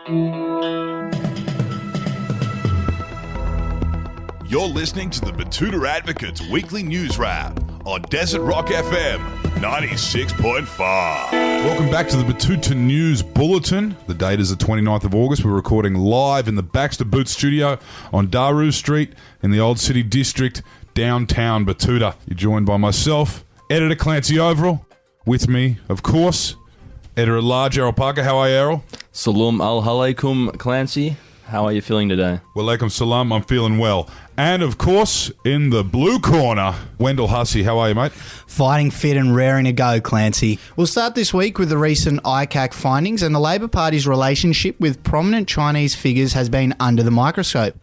You're listening to the Betoota Advocate's weekly news wrap on Desert Rock FM 96.5. Welcome back to the Betoota News Bulletin. The date is the 29th of August. We're recording live in the Baxter Boot Studio on Daru Street in the Old City District, downtown Betoota. You're joined by myself, Editor Clancy Overell. With me, of course, Editor-at-Large Errol Parker. How are you, Errol? Salam al-alaikum, Clancy. How are you feeling today? Walaikum salam, I'm feeling well. And, of course, in the blue corner, Wendell Hussey. How are you, mate? Fighting fit and raring to go, Clancy. We'll start this week with the recent ICAC findings, and the Labor Party's relationship with prominent Chinese figures has been under the microscope.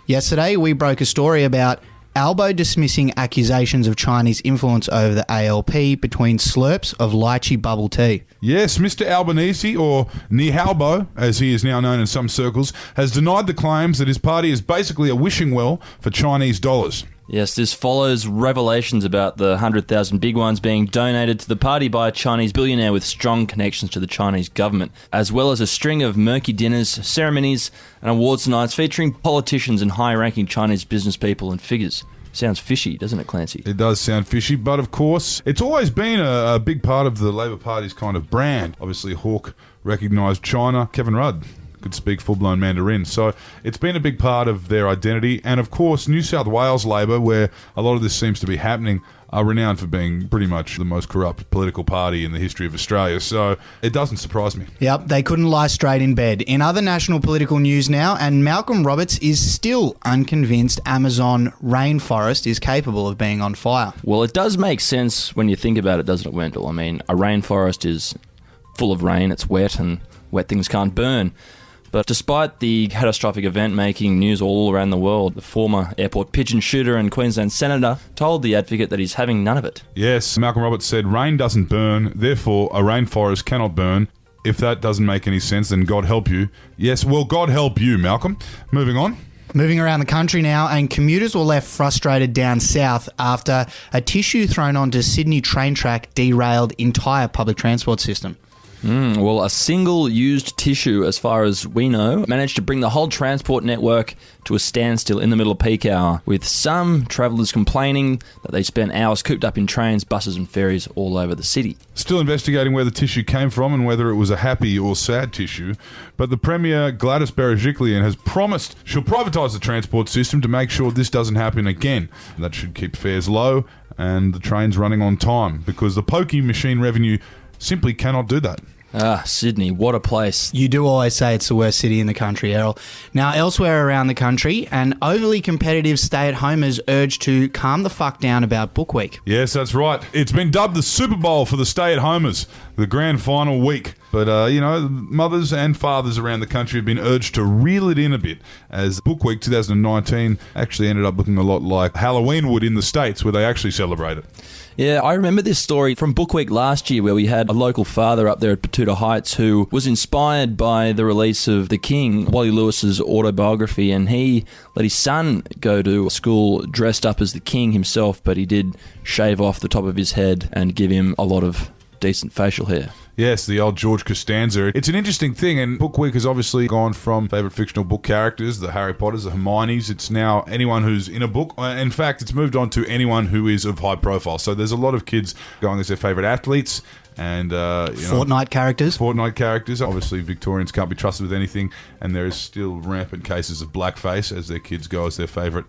Yesterday, we broke a story about Albo dismissing accusations of Chinese influence over the ALP between slurps of lychee bubble tea. Yes, Mr. Albanese, or Nihalbo, as he is now known in some circles, has denied the claims that his party is basically a wishing well for Chinese dollars. Yes, this follows revelations about the 100,000 big ones being donated to the party by a Chinese billionaire with strong connections to the Chinese government, as well as a string of murky dinners, ceremonies and awards nights featuring politicians and high-ranking Chinese business people and figures. Sounds fishy, doesn't it, Clancy? It does sound fishy, but of course, it's always been a big part of the Labor Party's kind of brand. Obviously, Hawke recognised China. Kevin Rudd could speak full-blown Mandarin. So it's been a big part of their identity. And of course, New South Wales Labor, where a lot of this seems to be happening, are renowned for being pretty much the most corrupt political party in the history of Australia. So it doesn't surprise me. Yep, they couldn't lie straight in bed. In other national political news now, and Malcolm Roberts is still unconvinced Amazon rainforest is capable of being on fire. Well, it does make sense when you think about it, doesn't it, Wendell? I mean, a rainforest is full of rain, it's wet, and wet things can't burn. But despite the catastrophic event making news all around the world, the former airport pigeon shooter and Queensland senator told The Advocate that he's having none of it. Yes, Malcolm Roberts said, rain doesn't burn, therefore a rainforest cannot burn. If that doesn't make any sense, then God help you. Yes, well, God help you, Malcolm. Moving on. Moving around the country now, and commuters were left frustrated down south after a tissue thrown onto Sydney train track derailed entire public transport system. Well, a single used tissue, as far as we know, managed to bring the whole transport network to a standstill in the middle of peak hour, with some travellers complaining that they spent hours cooped up in trains, buses and ferries all over the city. Still investigating where the tissue came from and whether it was a happy or sad tissue, but the Premier, Gladys Berejiklian, has promised she'll privatise the transport system to make sure this doesn't happen again. That should keep fares low and the trains running on time, because the pokey machine revenue simply cannot do that. Sydney, what a place. You do always say it's the worst city in the country, Errol. Now, elsewhere around the country, an overly competitive stay-at-homers urged to calm the fuck down about Book Week. Yes, that's right. It's been dubbed the Super Bowl for the stay-at-homers, the grand final week. But, mothers and fathers around the country have been urged to reel it in a bit, as Book Week 2019 actually ended up looking a lot like Halloween would in the States, where they actually celebrate it. Yeah, I remember this story from Book Week last year, where we had a local father up there at Betoota Heights who was inspired by the release of The King, Wally Lewis's autobiography, and he let his son go to school dressed up as the King himself, but he did shave off the top of his head and give him a lot of decent facial hair. Yes, the old George Costanza. It's an interesting thing, and Book Week has obviously gone from favourite fictional book characters, the Harry Potters, the Hermiones. It's now anyone who's in a book. In fact, it's moved on to anyone who is of high profile. So there's a lot of kids going as their favourite athletes. And Fortnite characters. Obviously, Victorians can't be trusted with anything, and there is still rampant cases of blackface as their kids go as their favourite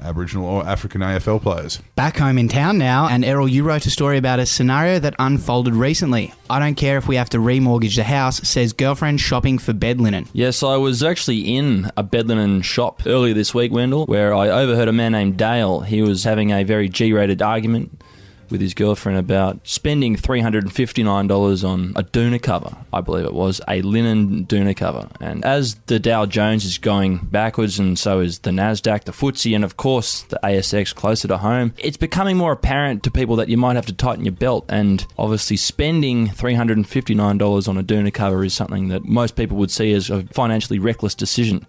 Aboriginal or African AFL players. Back home in town now, and Errol, you wrote a story about a scenario that unfolded recently. I don't care if we have to remortgage the house, says girlfriend shopping for bed linen. Yes, I was actually in a bed linen shop earlier this week, Wendell, where I overheard a man named Dale. He was having a very G-rated argument with his girlfriend about spending $359 on a doona cover, I believe it was, a linen doona cover. And as the Dow Jones is going backwards, and so is the Nasdaq, the FTSE, and of course the ASX closer to home, it's becoming more apparent to people that you might have to tighten your belt. And obviously spending $359 on a doona cover is something that most people would see as a financially reckless decision.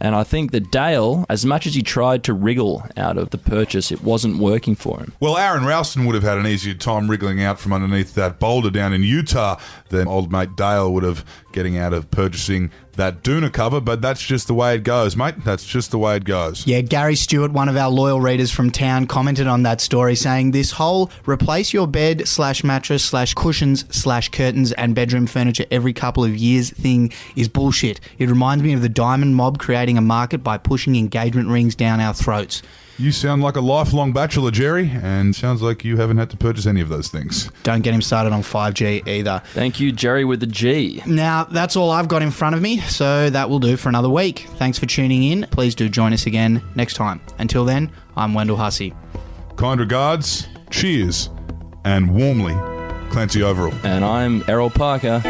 And I think that Dale, as much as he tried to wriggle out of the purchase, it wasn't working for him. Well, Aaron Ralston would have had an easier time wriggling out from underneath that boulder down in Utah than old mate Dale would have getting out of purchasing that Doona cover, but that's just the way it goes, mate. That's just the way it goes. Yeah, Gary Stewart, one of our loyal readers from town, commented on that story saying this whole replace your bed / mattress / cushions / curtains and bedroom furniture every couple of years thing is bullshit. It reminds me of the diamond mob creating a market by pushing engagement rings down our throats. You sound like a lifelong bachelor, Jerry, and sounds like you haven't had to purchase any of those things. Don't get him started on 5G either. Thank you, Jerry with the G. Now, that's all I've got in front of me, so that will do for another week. Thanks for tuning in. Please do join us again next time. Until then, I'm Wendell Hussey. Kind regards, cheers, and warmly, Clancy Overell. And I'm Errol Parker.